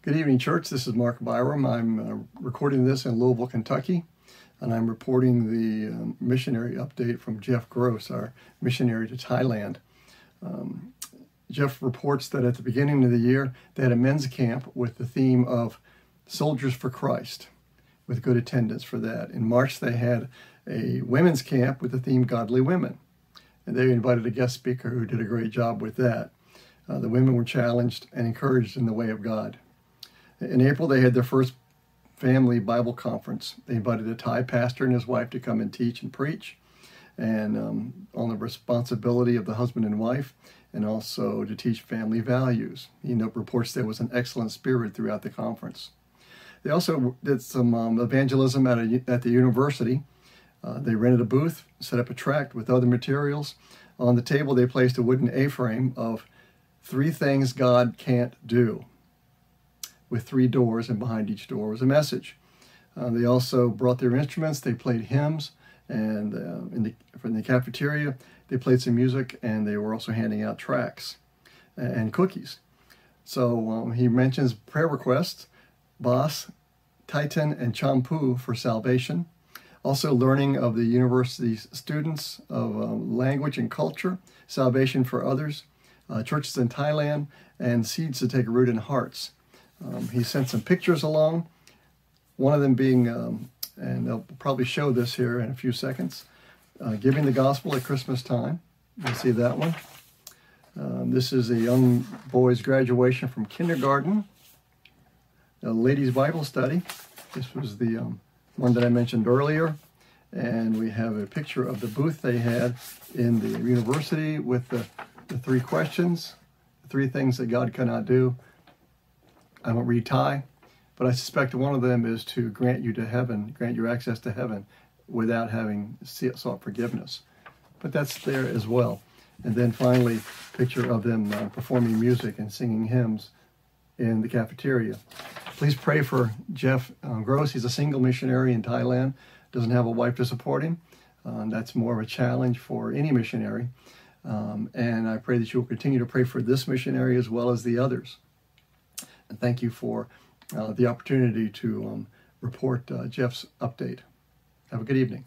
Good evening, church. This is Mar-Apr. I'm recording this in Louisville, Kentucky, and I'm reporting the missionary update from Jeff Gross, our missionary to Thailand. Jeff reports that at the beginning of the year, they had a men's camp with the theme of Soldiers for Christ, with good attendance for that. In March, they had a women's camp with the theme Godly Women, and they invited a guest speaker who did a great job with that. The women were challenged and encouraged in the way of God. In April, they had their first family Bible conference. They invited a Thai pastor and his wife to come and teach and preach, and on the responsibility of the husband and wife, and also to teach family values. He reports there was an excellent spirit throughout the conference. They also did some evangelism at the university. They rented a booth, set up a tract with other materials. On the table, they placed a wooden A-frame of 3 things God can't do, with 3 doors, and behind each door was a message. They also brought their instruments. They played hymns, and from the cafeteria, they played some music, and they were also handing out tracts and cookies. So he mentions prayer requests, Bas, Titan, and Champu for salvation. Also learning of the university students of language and culture, salvation for others, churches in Thailand, and seeds to take root in hearts. He sent some pictures along, one of them being, and they'll probably show this here in a few seconds, giving the gospel at Christmas time. You'll see that one. This is a young boy's graduation from kindergarten, a ladies' Bible study. This was the one that I mentioned earlier. And we have a picture of the booth they had in the university with the 3 questions, 3 things that God cannot do. I don't read Thai, but I suspect one of them is to grant you to heaven, grant you access to heaven without having sought forgiveness. But that's there as well. And then finally, picture of them performing music and singing hymns in the cafeteria. Please pray for Jeff Gross. He's a single missionary in Thailand, doesn't have a wife to support him. That's more of a challenge for any missionary. And I pray that you will continue to pray for this missionary as well as the others. And thank you for the opportunity to report Jeff's update. Have a good evening.